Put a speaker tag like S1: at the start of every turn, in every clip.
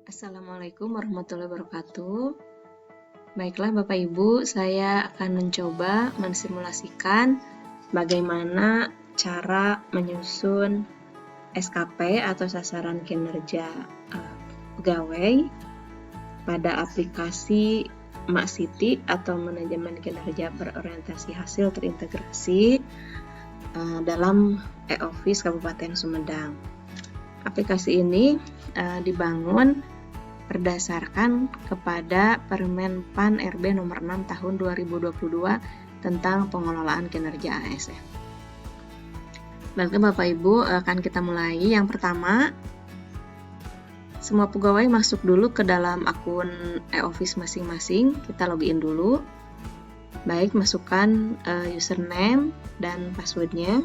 S1: Assalamualaikum warahmatullahi wabarakatuh. Baiklah Bapak Ibu, saya akan mencoba mensimulasikan bagaimana cara menyusun SKP atau sasaran kinerja pegawai pada aplikasi MAKSITI atau Manajemen Kinerja Berorientasi Hasil Terintegrasi dalam e-Office Kabupaten Sumedang. Aplikasi ini dibangun berdasarkan kepada Permen PAN RB nomor 6 tahun 2022 tentang pengelolaan kinerja ASN. Baiklah Bapak Ibu, akan kita mulai. Yang pertama, semua pegawai masuk dulu ke dalam akun e-Office masing-masing. Kita login dulu. Baik, masukkan username dan passwordnya.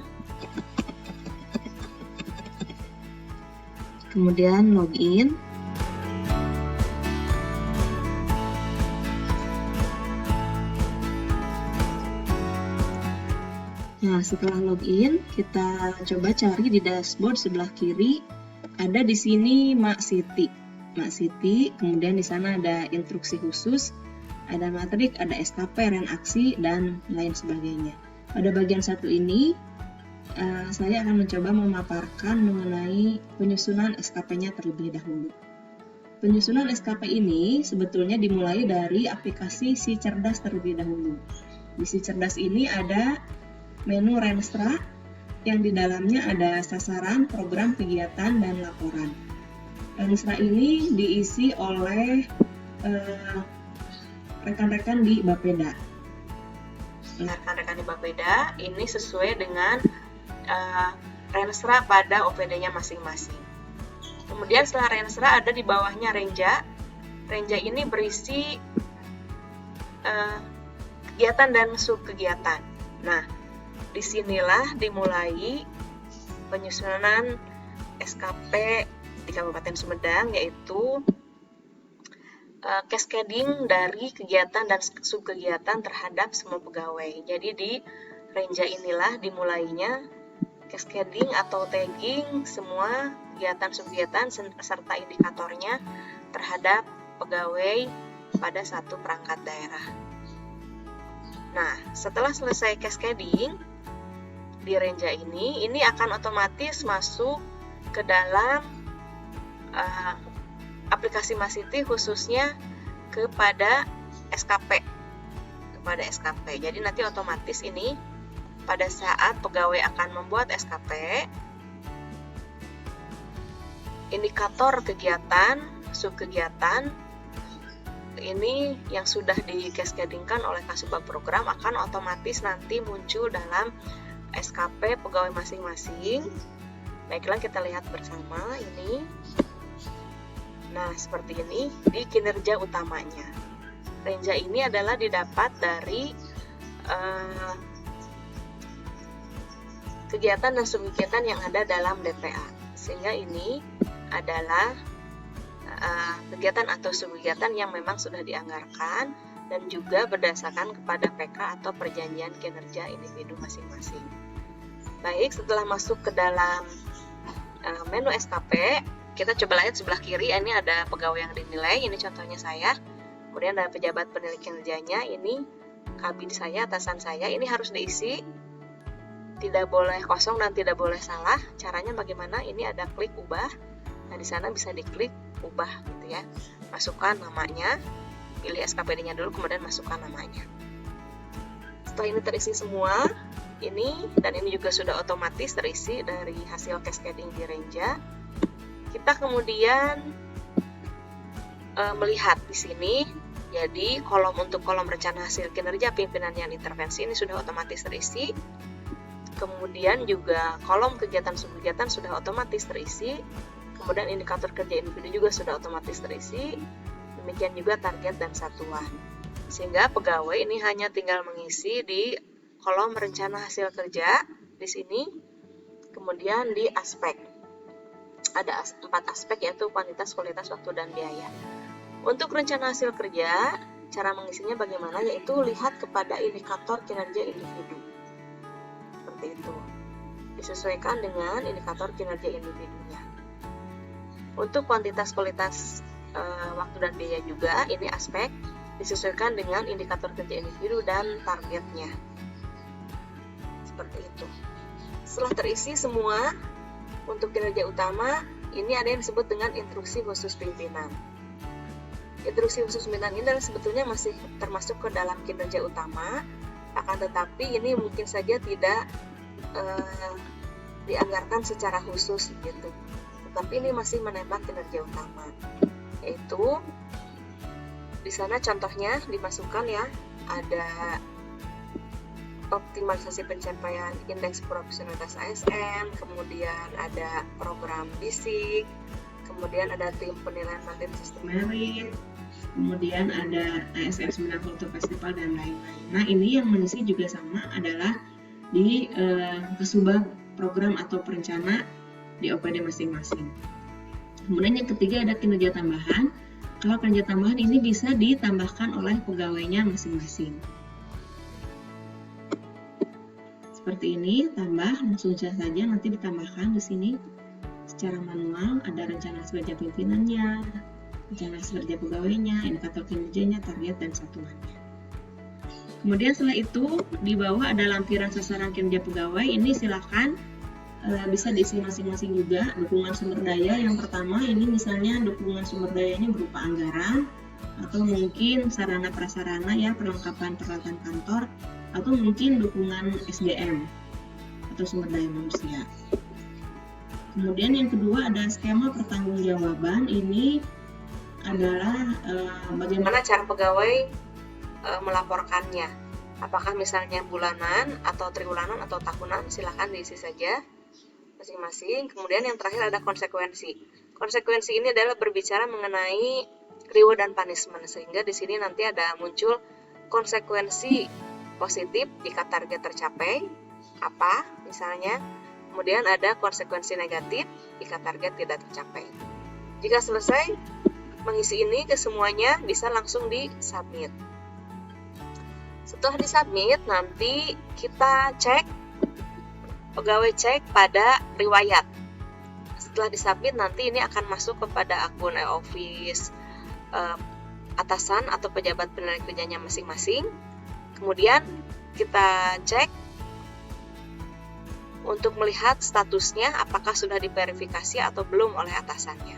S1: Kemudian login. Nah, setelah login, kita coba cari di dashboard sebelah kiri. Ada di sini MAKSITI, kemudian di sana ada instruksi khusus, ada matrik, ada SKP, renaksi, dan lain sebagainya. Pada bagian satu ini, saya akan mencoba memaparkan mengenai penyusunan SKP-nya terlebih dahulu. Penyusunan SKP ini sebetulnya dimulai dari aplikasi Si Cerdas terlebih dahulu. Di Si Cerdas ini ada menu Renstra yang di dalamnya ada sasaran, program, kegiatan, dan laporan. Renstra ini diisi oleh rekan-rekan di Bapeda. Rekan-rekan di Bapeda ini sesuai dengan Renstra pada OPD-nya masing-masing. Kemudian setelah Renstra ada di bawahnya Renja. Renja ini berisi kegiatan dan subkegiatan. Nah, disinilah dimulai penyusunan SKP di Kabupaten Sumedang, yaitu cascading dari kegiatan dan subkegiatan terhadap semua pegawai. Jadi di Renja inilah dimulainya cascading atau tagging semua kegiatan-subkegiatan serta indikatornya terhadap pegawai pada satu perangkat daerah. Nah, setelah selesai cascading di Renja ini akan otomatis masuk ke dalam aplikasi MAKSITI khususnya kepada SKP. Jadi nanti otomatis ini pada saat pegawai akan membuat SKP, indikator kegiatan, subkegiatan ini yang sudah di-cascadingkan oleh Kasubag program akan otomatis nanti muncul dalam SKP pegawai masing-masing. Baiklah, kita lihat bersama ini. Nah, seperti ini di kinerja utamanya. Renja ini adalah didapat dari kegiatan dan subkegiatan yang ada dalam DPA. Sehingga ini adalah kegiatan atau subkegiatan yang memang sudah dianggarkan dan juga berdasarkan kepada PK atau perjanjian kinerja individu masing-masing. Baik, setelah masuk ke dalam menu SKP, kita coba lihat sebelah kiri, ini ada pegawai yang dinilai, ini contohnya saya. Kemudian ada pejabat penilai kinerjanya, ini kabin saya, atasan saya, ini harus diisi. Tidak boleh kosong dan tidak boleh salah. Caranya bagaimana? Ini ada klik ubah. Nah, di sana bisa diklik ubah gitu ya. Masukkan namanya, pilih SKPD-nya dulu, kemudian masukkan namanya. Setelah ini terisi semua, ini dan ini juga sudah otomatis terisi dari hasil cascading di Renja. Kita kemudian melihat di sini. Jadi untuk kolom rencana hasil kinerja pimpinan yang intervensi ini sudah otomatis terisi. Kemudian juga kolom kegiatan subkegiatan sudah otomatis terisi. Kemudian indikator kerja individu juga sudah otomatis terisi. Demikian juga target dan satuan. Sehingga pegawai ini hanya tinggal mengisi di kolom rencana hasil kerja di sini. Kemudian di aspek. Ada 4 aspek, yaitu kuantitas, kualitas, waktu, dan biaya. Untuk rencana hasil kerja, cara mengisinya bagaimana? Yaitu lihat kepada indikator kinerja individu. Seperti itu. Disesuaikan dengan indikator kinerja individunya. Untuk kuantitas kualitas waktu dan biaya juga. Ini aspek disesuaikan dengan indikator kerja individu dan targetnya. Seperti itu. Setelah terisi semua untuk kinerja utama, ini ada yang disebut dengan instruksi khusus pimpinan. Instruksi khusus pimpinan ini sebetulnya masih termasuk ke dalam kinerja utama, akan tetapi ini mungkin saja tidak dianggarkan secara khusus gitu. Tetapi ini masih menembak kinerja utama. Yaitu di sana contohnya dimasukkan ya, ada optimalisasi pencapaian indeks profesionalitas ASN, kemudian ada program BISIK, kemudian ada tim penilaian materi sistem merit, kemudian ada ASN 90 Festival dan lain-lain. Nah, ini yang mengisi juga sama adalah di Kasubag program atau perencana di OPD masing-masing. Kemudian yang ketiga ada kinerja tambahan. Kalau kinerja tambahan ini bisa ditambahkan oleh pegawainya masing-masing. Seperti ini, tambah langsung saja nanti ditambahkan di sini secara manual. Ada rencana kerja pimpinannya, rencana kerja pegawainya, indikator kinerjanya, target dan satuannya. Kemudian setelah itu di bawah ada lampiran sasaran kinerja pegawai. Ini silakan bisa diisi masing-masing juga. Dukungan sumber daya yang pertama ini misalnya dukungan sumber dayanya berupa anggaran atau mungkin sarana prasarana ya, perlengkapan peralatan kantor, atau mungkin dukungan SDM atau sumber daya manusia. Kemudian yang kedua ada skema pertanggungjawaban. Ini adalah bagaimana cara pegawai melaporkannya. Apakah misalnya bulanan atau triwulan atau tahunan, silakan diisi saja masing-masing. Kemudian yang terakhir ada konsekuensi. Konsekuensi ini adalah berbicara mengenai reward dan punishment, sehingga di sini nanti ada muncul konsekuensi positif jika target tercapai, apa misalnya. Kemudian ada konsekuensi negatif jika target tidak tercapai. Jika selesai mengisi ini ke semuanya, bisa langsung di-submit. Setelah di-submit, nanti kita cek, pegawai cek pada riwayat. Setelah disubmit nanti ini akan masuk kepada akun e-office atasan atau pejabat penilai kerjanya masing-masing. Kemudian kita cek untuk melihat statusnya apakah sudah diverifikasi atau belum oleh atasannya.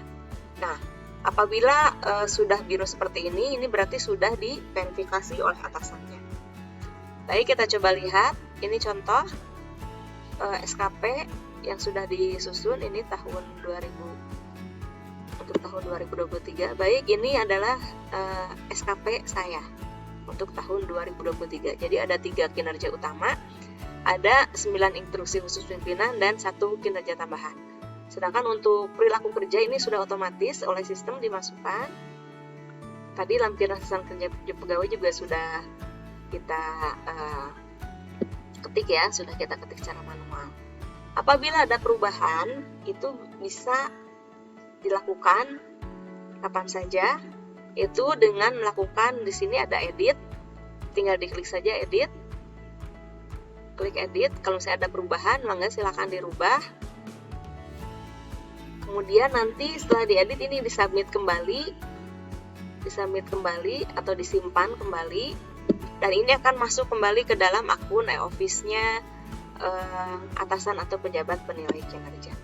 S1: Nah, apabila sudah biru seperti ini berarti sudah diverifikasi oleh atasannya. Baik, kita coba lihat. Ini contoh SKP yang sudah disusun ini tahun 2000 untuk tahun 2023. Baik, ini adalah SKP saya untuk tahun 2023. Jadi ada 3 kinerja utama, ada 9 instruksi khusus pimpinan dan 1 kinerja tambahan. Sedangkan untuk perilaku kerja ini sudah otomatis oleh sistem dimasukkan. Tadi lampiran sasaran kerja pegawai juga sudah kita ketik ya, sudah kita ketik secara manual. Apabila ada perubahan, itu bisa dilakukan kapan saja, itu dengan melakukan di sini ada edit, tinggal diklik saja edit, klik edit. Kalau misalnya ada perubahan, maka silakan dirubah. Kemudian nanti setelah diedit ini disubmit kembali atau disimpan kembali. Dan ini akan masuk kembali ke dalam akun e-office-nya atasan atau pejabat penilai kinerja.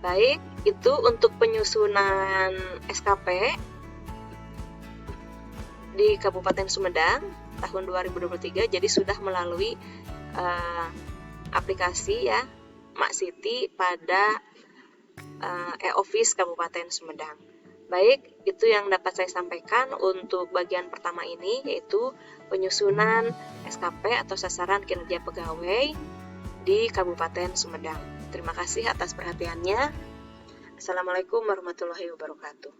S1: Baik, itu untuk penyusunan SKP di Kabupaten Sumedang tahun 2023. Jadi sudah melalui aplikasi ya MakSiti pada e-office Kabupaten Sumedang. Baik, itu yang dapat saya sampaikan untuk bagian pertama ini, yaitu penyusunan SKP atau sasaran kinerja pegawai di Kabupaten Sumedang. Terima kasih atas perhatiannya. Assalamualaikum warahmatullahi wabarakatuh.